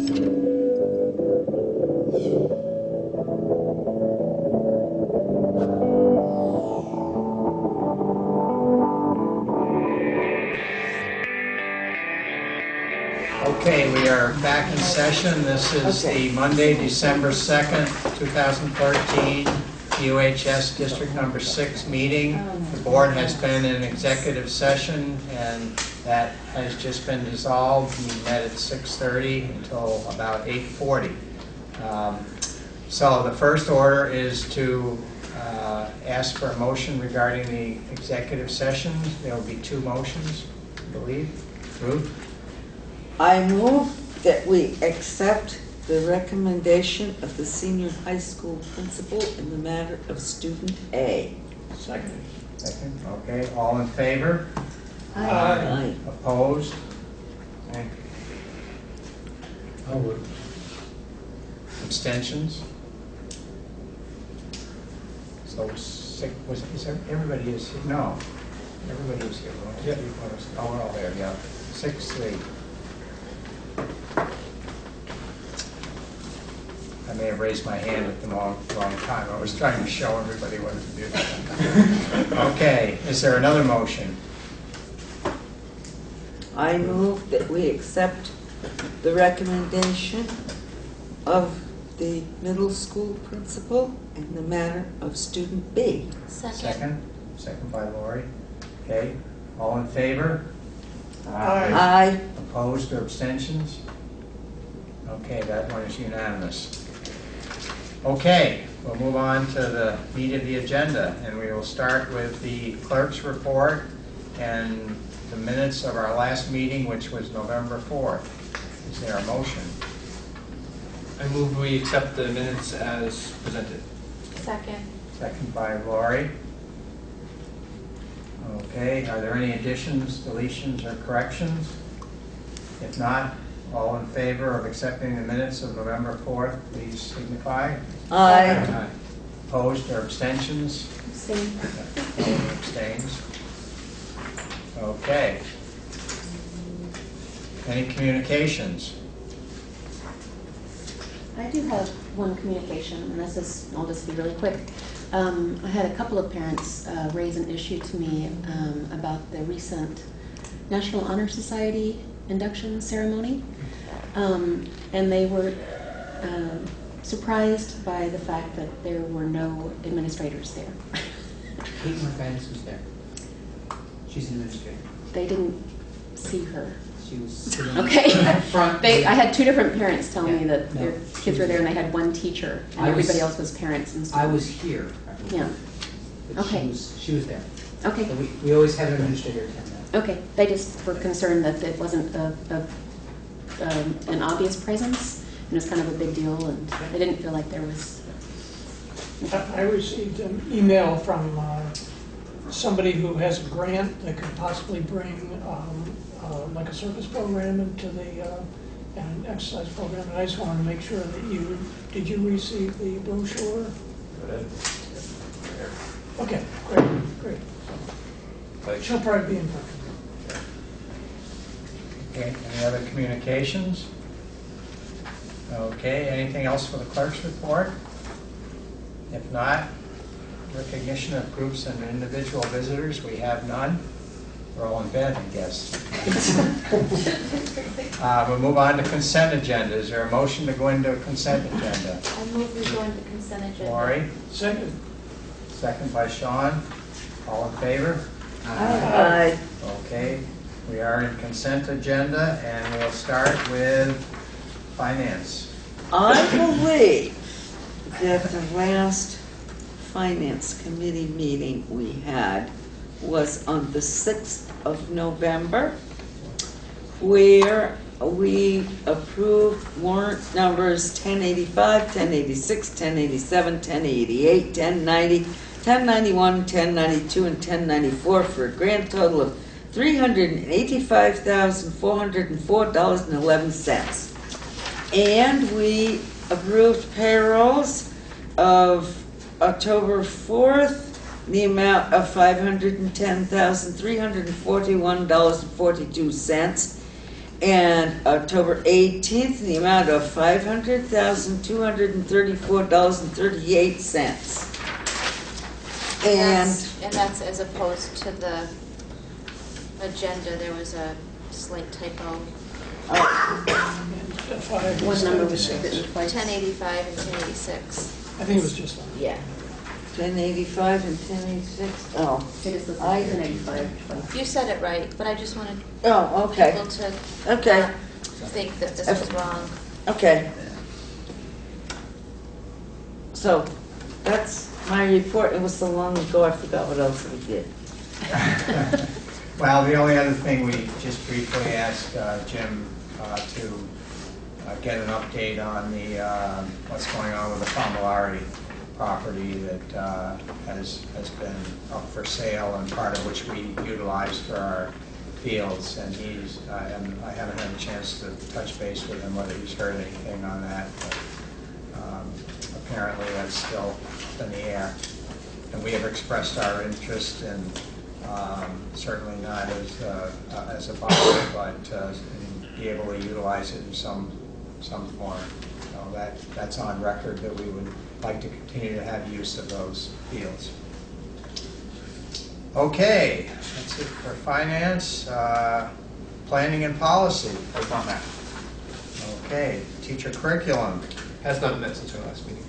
Okay, we are back in session. This is the Monday, December 2nd, 2013, UHS District Number 6 meeting. The board has been in executive session, and that has just been dissolved. We met at 6:30 until about 8:40. So the first order is to ask for a motion regarding the executive session. There will be two motions, I believe. Ruth? I move that we accept the recommendation of the senior high school principal in the matter of student A. Second. Second, okay. All in favor? Aye. Aye. Opposed? Okay. Abstentions? So six, is there, everybody is here? No. Everybody is here. Yep. Oh, we're all there, yeah. 6-3. I may have raised my hand at the wrong time. I was trying to show everybody what to do. Okay, is there another motion? I move that we accept the recommendation of the middle school principal in the matter of student B. Second. Second by Lori. Okay, all in favor? Aye. Aye. Opposed or abstentions? Okay, that one is unanimous. Okay, we'll move on to the meat of the agenda, and we will start with the clerk's report and the minutes of our last meeting, which was November 4th. Is there a motion? I move we accept the minutes as presented. Second. Second by Lori. Okay, are there any additions, deletions, or corrections? If not, all in favor of accepting the minutes of November 4th, please signify. Aye. Opposed or abstentions? Abstain. Abstains. Okay. Any communications? I do have one communication, and this is, I'll just be really quick. I had a couple of parents raise an issue to me about the recent National Honor Society induction ceremony, and they were surprised by the fact that there were no administrators there. Kate Morfanis was there. She's an administrator. They didn't see her. She was sitting Okay. up front. I had two different parents tell me Yeah, that no, their kids were there, and they had one teacher, and everybody else was parents and students. I was here. I believe, Yeah. but Okay. She was there. Okay. So we always have an administrator attend that. Okay, they just were concerned that it wasn't an obvious presence, and it was kind of a big deal, and they didn't feel like there was. I received an email from somebody who has a grant that could possibly bring like a circus program into an exercise program, and I just wanted to make sure that did you receive the brochure? Okay, great. She'll probably be in touch. Okay, any other communications? Okay, anything else for the clerk's report? If not, recognition of groups and individual visitors, we have none. We're all in bed, I guess. We'll move on to consent agenda. Is there a motion to go into a consent agenda? I move we go into consent agenda. Lori? Second. Second by Sean. All in favor? Aye. Okay, we are in consent agenda, and we'll start with finance. I believe that the last Finance Committee meeting we had was on the 6th of November, where we approved warrant numbers 1085, 1086, 1087, 1088, 1090, 1091, 1092, and 1094 for a grand total of $385,404.11. And we approved payrolls of October 4th, the amount of $510,341.42, And October 18th, in the amount of $500,234.38. And And that's as opposed to the agenda, there was a slight typo. One number was written twice. 1085 and 1086. I think it was just one. Yeah, 1085 and 1086. Oh, it is listed I- 1085 twice. You said it right, but I just wanted oh, okay, people to okay, not think that this was wrong. okay. So, that's my report. It was so long ago, I forgot what else we did. Well, the only other thing we just briefly asked Jim to get an update on the what's going on with the Famolari property that has been up for sale and part of which we utilize for our fields. And and I haven't had a chance to touch base with him whether he's heard anything on that. But, apparently that's still up in the air. And we have expressed our interest in certainly not as a buyer, but be able to utilize it in some form. So that's on record that we would like to continue to have use of those fields. Okay, that's it for finance. Planning and policy. Okay, teacher curriculum. Has not met since our last meeting.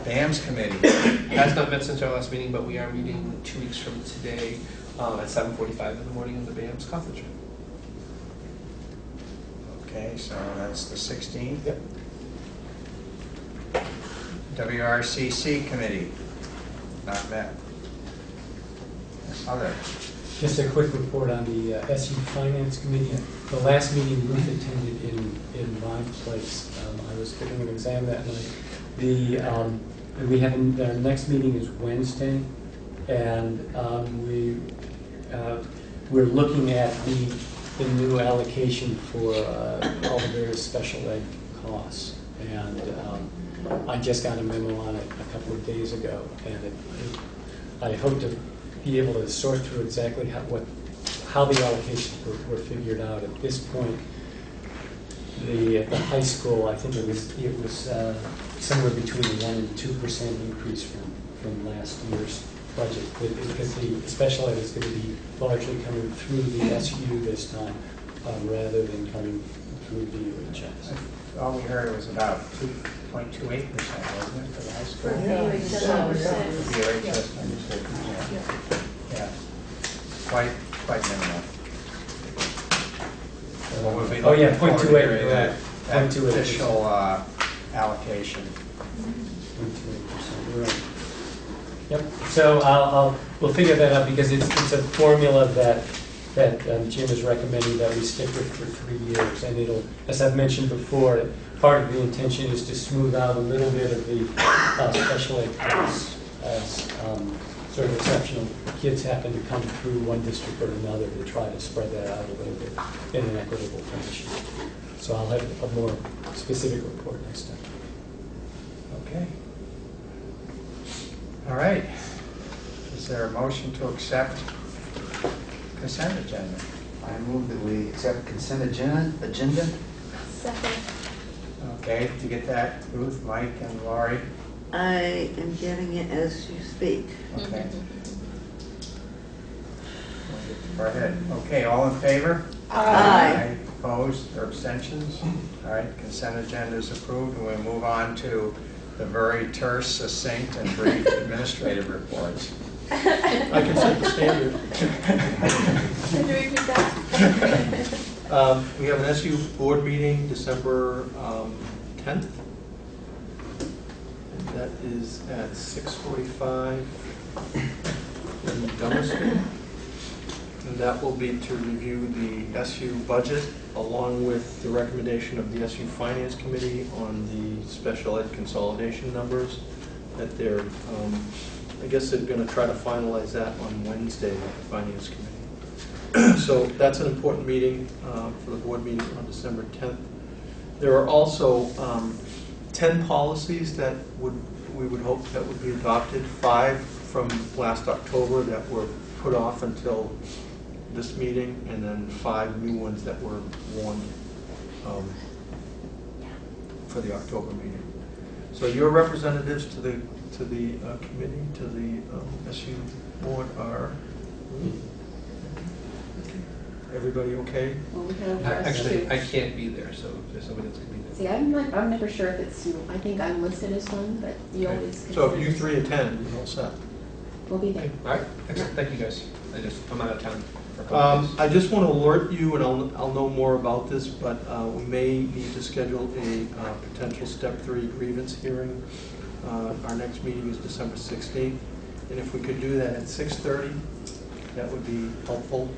BAMS committee. Has not met since our last meeting, but we are meeting 2 weeks from today at 7:45 in the morning in the BAMS conference room. Okay, so that's the 16th. Yep. WRCC committee. Not met. Other. Just a quick report on the SU Finance Committee. The last meeting Ruth attended in my place. I was giving an exam that night. Our next meeting is Wednesday, and we're looking at the new allocation for all the various special ed costs. And I just got a memo on it a couple of days ago, and I hope to be able to sort through exactly how the allocations were figured out. At this point, at the high school, I think it was somewhere between a 1% and 2% increase from last year's budget, because the special ed is going to be largely coming through the SU this time, rather than coming through the UHS. All we heard was about 2.28%, wasn't it, for the high school? Yeah. UHS, yeah. Quite minimal. What would we Oh, yeah, look forward to 0.28, hearing that 0.28%. official allocation. 0.28%, right. Yep, so we'll figure that out, because it's a formula that Jim is recommending that we stick with for 3 years, and it'll, as I've mentioned before, part of the intention is to smooth out a little bit of the special ed costs as sort of exceptional kids happen to come through one district or another, to try to spread that out a little bit in an equitable fashion. So I'll have a more specific report next time. Okay. All right. Is there a motion to accept consent agenda? I move that we accept consent agenda. Second. Okay, did you get that, Ruth, Mike, and Laurie? I am getting it as you speak. Okay. Go ahead. Okay, all in favor? Aye. Opposed or abstentions? All right, consent agenda is approved, and we'll move on to the very terse, succinct, and brief administrative reports. I can set the standard. Can you repeat that? We have an SU board meeting December 10th. And that is at 6:45 in Dummerston. And that will be to review the SU budget along with the recommendation of the SU Finance Committee on the special ed consolidation numbers that they're, I guess they're going to try to finalize that on Wednesday with the Finance Committee. So that's an important meeting for the board meeting on December 10th. There are also 10 policies that we would hope that would be adopted, 5 from last October that were put off until this meeting, and then 5 new ones that were warned for the October meeting. So your representatives to the committee, to the SU board are, everybody okay? Well, we have Actually, I can't be there, so if there's somebody that's going to be there. See, I'm never sure if it's you. I think I'm listed as one, but you Okay. always. So if consider- you 3 attend, we're all set. We'll be there. All right, excellent, thank you guys. I'm out of town for a couple days. I just want to alert you, and I'll know more about this, but we may need to schedule a potential step 3 grievance hearing. Our next meeting is December 16th, and if we could do that at 6:30, that would be helpful,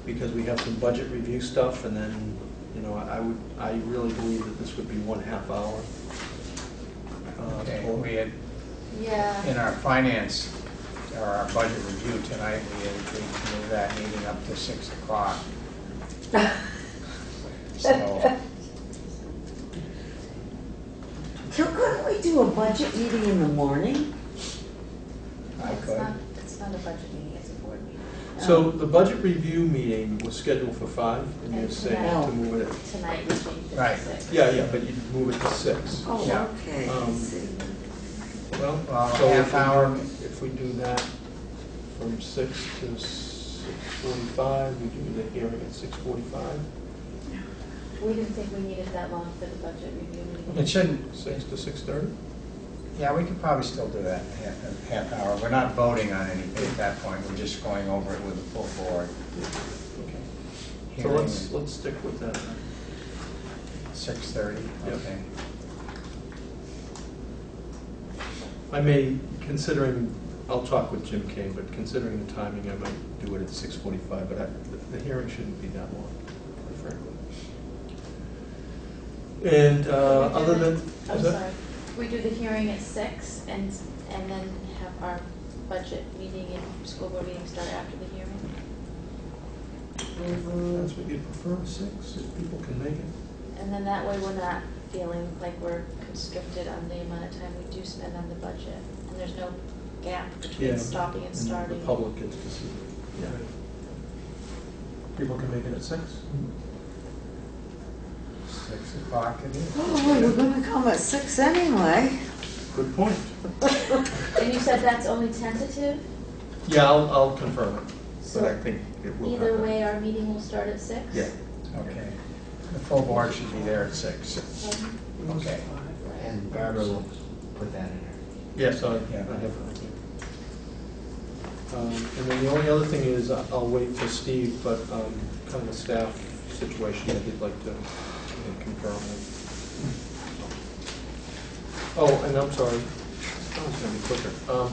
because we have some budget review stuff, and then, you know, I really believe that this would be 1/2 hour. Okay, total. we had, Yeah. in our finance, or our budget review tonight, we had agreed to move that meeting up to 6 o'clock. So, So couldn't we do a budget meeting in the morning? I It's could. not, it's not a budget meeting, it's a board meeting. So the budget review meeting was scheduled for 5, and you're And saying to move it at, Tonight we changed it Right. to 6. yeah, but you move it to 6. Oh, Yeah. okay. Um, I see. Well, Well, so half hour. if we do that from 6 to 6:45, we do the hearing at 6:45, We didn't think we needed that long for the budget review meeting. It shouldn't, 6 to 6:30? yeah, we could probably still do that, half hour. We're not voting on anything at that point, we're just going over it with the full board. Okay. So Hearing let's stick with that. 6:30, Yep. okay. I may, considering, I'll talk with Jim Kane, but considering the timing, I might do it at 6:45, but the hearing shouldn't be that long, quite frankly. And other than, I'm is that- sorry. We do the hearing at 6 and then have our budget meeting and school board meeting start after the hearing? that's what you prefer, 6, if people can make it? And then that way we're not feeling like we're constricted on the amount of time we do spend on the budget. And there's no gap Yeah, between stopping and The starting. public gets to see it. Yeah. People can make it at 6? 6 o'clock it is. Oh, we're gonna come at 6 anyway. Good point. And you said that's only tentative? Yeah, I'll confirm it, but I So think it will either happen. way, our meeting will start at 6? Yeah. Okay. The full board should be there at 6. Okay. And Barbara will put that in her. Yes, I Yeah. have it. And then the only other thing is, I'll wait for Steve, but kind of a staff situation that he'd like to confirm with. Oh, and I'm sorry, I was going to be quicker.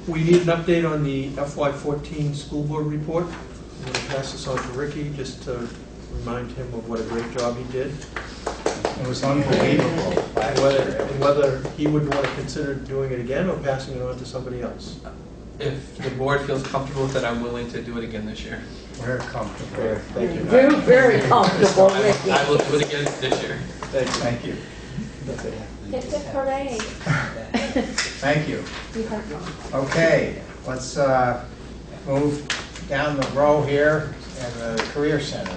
We need an update on the FY14 school board report. I'm going to pass this on to Ricky, just to remind him of what a great job he did. It was unbelievable last year. And whether he would want to consider doing it again or passing it on to somebody else. If the board feels comfortable with it, I'm willing to do it again this year. We're comfortable. Thank you. Very, very comfortable, I Ricky. will do it again this year. Thank you. That's it. Hip hip hooray. Thank you. You heard me. Okay, let's move down the row here in the Career Center.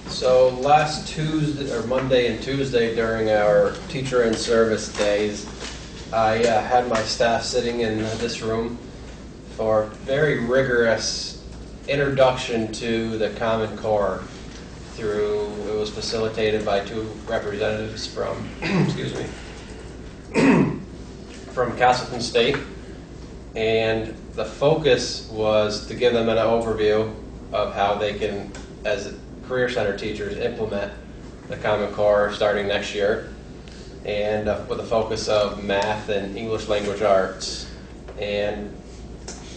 So last Tuesday, or Monday and Tuesday during our teacher in service days, I had my staff sitting in this room for a very rigorous introduction to the Common Core it was facilitated by 2 representatives from, excuse me, from Castleton State. And the focus was to give them an overview of how they can, as Career Center teachers, implement the Common Core starting next year, and with a focus of math and English language arts. And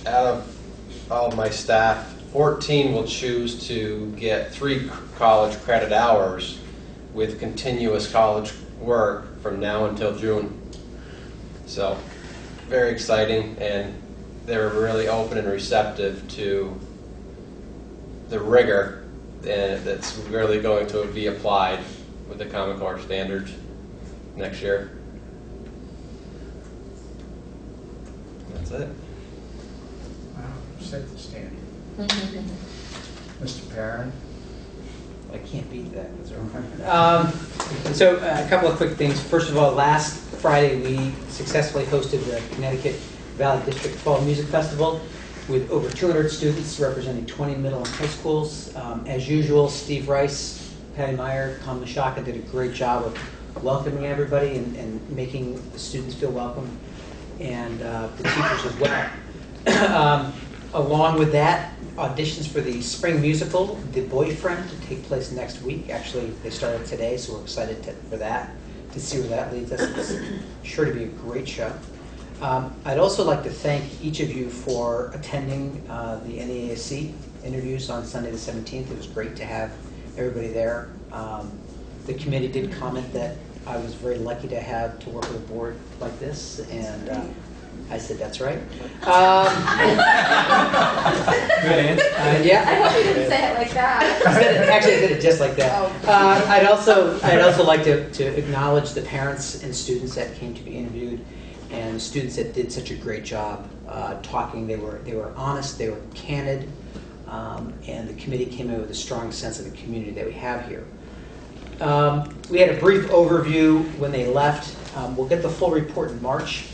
out of all of my staff, 14 will choose to get 3 college credit hours with continuous college work from now until June. So very exciting, and they're really open and receptive to the rigor that's really going to be applied with the Common Core standards next year. That's it. Wow, set the standard. Mr. Perrin? I can't beat that. So a couple of quick things. First of all, last Friday we successfully hosted the Connecticut Valley District Fall Music Festival with over 200 students representing 20 middle and high schools. As usual, Steve Rice, Patty Meyer, Tom Mashaka did a great job of welcoming everybody and making the students feel welcome, and the teachers as well. Along with that, auditions for the spring musical, The Boyfriend, to take place next week. Actually, they started today, so we're excited for that, to see where that leads us. It's sure to be a great show. I'd also like to thank each of you for attending the NEAC interviews on Sunday the 17th. It was great to have everybody there. The committee did comment that I was very lucky to work with a board like this, and I said, that's right. Good answer. Yeah. I hope you didn't say it like that. Actually, I did it just like that. Oh. I'd also like to acknowledge the parents and students that came to be interviewed, and students that did such a great job talking. They were honest, they were candid, and the committee came in with a strong sense of the community that we have here. We had a brief overview when they left. We'll get the full report in March.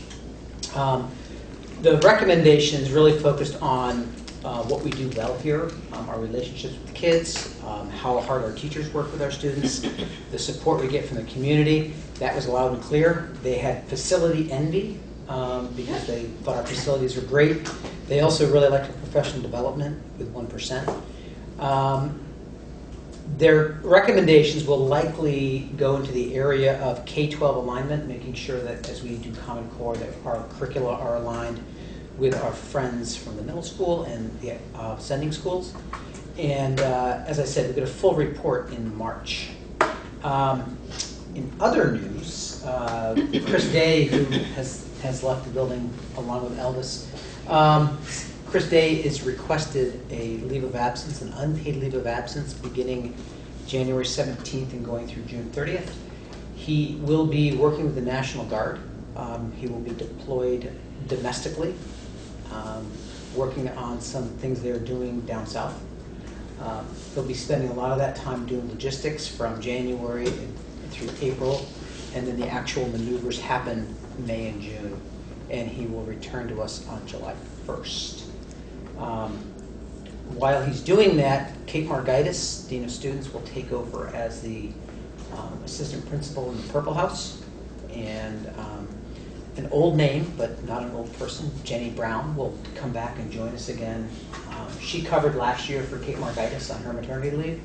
The recommendations really focused on what we do well here, our relationships with the kids, how hard our teachers work with our students, the support we get from the community. That was loud and clear. They had facility envy because they thought our facilities were great. They also really liked our professional development with 1%. Their recommendations will likely go into the area of K-12 alignment, making sure that as we do Common Core, that our curricula are aligned with our friends from the middle school and the sending schools. And as I said, we'll get a full report in March. In other news, Chris Day, who has left the building along with Elvis, Chris Day is requested a leave of absence, an unpaid leave of absence, beginning January 17th and going through June 30th. He will be working with the National Guard. He will be deployed domestically, working on some things they're doing down south. He'll be spending a lot of that time doing logistics from January through April, and then the actual maneuvers happen May and June, and he will return to us on July 1st. While he's doing that, Kate Margaitis, Dean of Students, will take over as the assistant principal in the Purple House. And an old name, but not an old person, Jenny Brown, will come back and join us again. She covered last year for Kate Margaitis on her maternity leave.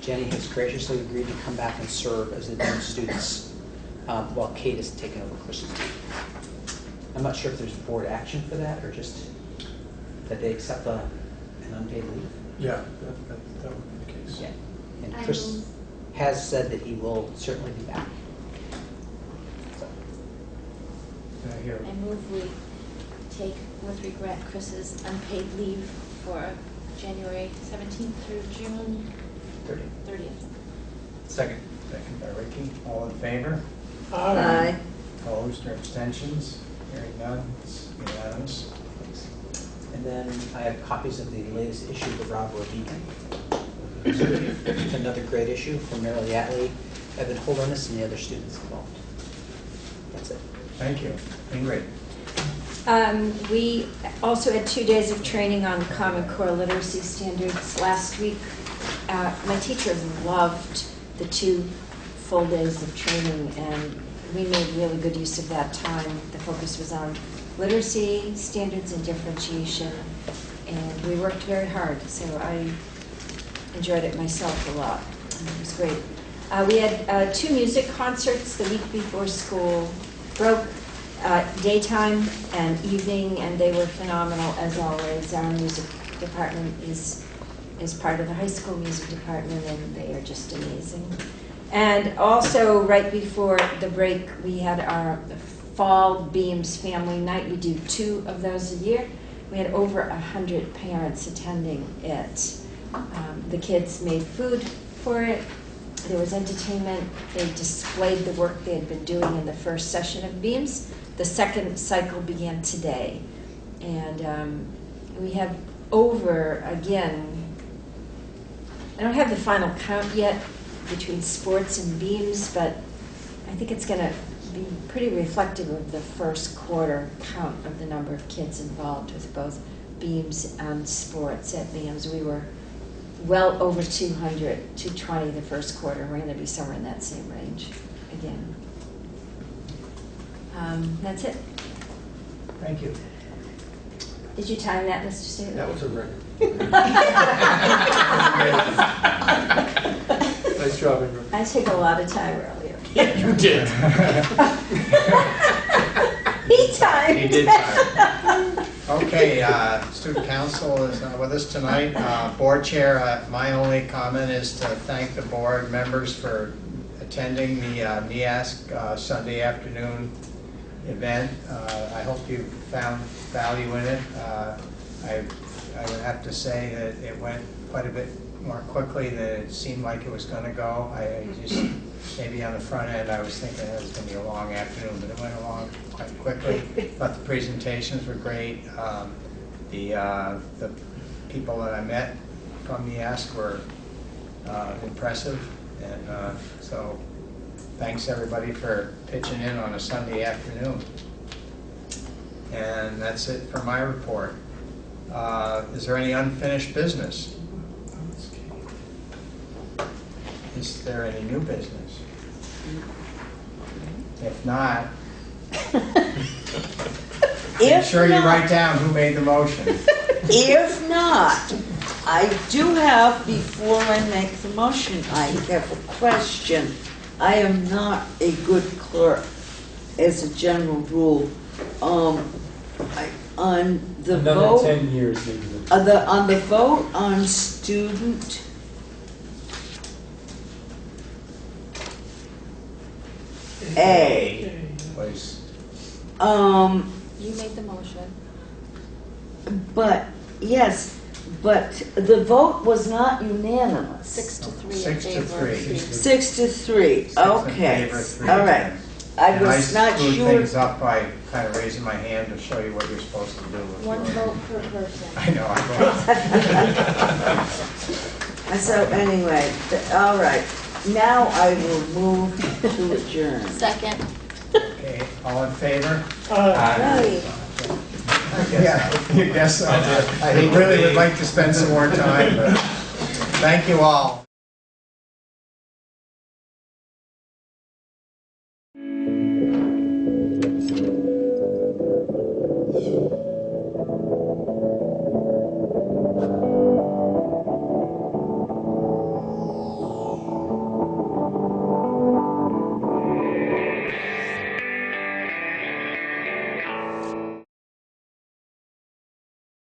Jenny has graciously agreed to come back and serve as the Dean of Students while Kate is taking over Christmas. I'm not sure if there's board action for that or just that they accept an unpaid leave. Yeah, that would be the case. Yeah. And Chris has said that he will certainly be back. So. I move we take with regret Chris's unpaid leave for January 17th through June 30th. Second. Second by Ricky. All in favor? Aye. Opposed or abstentions? Hearing none, it's unanimous. And then I have copies of the latest issue of the Brattleboro Beacon. It's another great issue from Merrill Yatley, Evan Holderness, and the other students involved. That's it. Thank you. Ingrid? We also had 2 days of training on Common Core literacy standards last week. My teachers loved the 2 full days of training, and we made really good use of that time. The focus was on literacy, standards, and differentiation, and we worked very hard, so I enjoyed it myself a lot. It was great. We had 2 music concerts the week before school broke, daytime and evening, and they were phenomenal as always. Our music department is part of the high school music department, and they are just amazing. And also, right before the break, we had our Fall Beams Family Night. We do 2 of those a year. We had over 100 parents attending it. The kids made food for it. There was entertainment. They displayed the work they had been doing in the first session of Beams. The second cycle began today. And we had over, again, I don't have the final count yet between sports and beams, but I think it's going to be pretty reflective of the first quarter count of the number of kids involved with both beams and sports at beams. We were well over 200, 220 the first quarter. We're going to be somewhere in that same range again. That's it. Thank you. Did you time that, Mr. Staley? That was a record. Nice job, Ingrid. I took a lot of time earlier. You did. He timed. He did time. Okay, student council is not with us tonight. Board chair, my only comment is to thank the board members for attending the NEASC Sunday afternoon event. I hope you found value in it. I would have to say that it went quite a bit more quickly than it seemed like it was going to go. I just, maybe on the front end, I was thinking it was going to be a long afternoon, but it went along quite quickly. But the presentations were great. The people that I met from the NEASC were impressive, and so thanks everybody for pitching in on a Sunday afternoon. And that's it for my report. Is there any unfinished business? Is there any new business? If not, make sure you write down who made the motion. If not, I do have, before I make the motion, I have a question. I am not a good clerk as a general rule. On the Another vote, 10 years maybe. on the vote on student A, Please. You made the motion. but, yes, but the vote was not unanimous. 6-3 in 6 to favor. 3. 6 to 3, 6 in okay, favor, 3 all right. against. I And was not screwed sure. things up by kind of raising my hand to show you what you're supposed to do. One vote per person. I know, I So anyway, all right, now I will move to adjourn. Second. Okay, all in favor? Right. Yeah, I guess so. I really would like to spend some more time, but thank you all.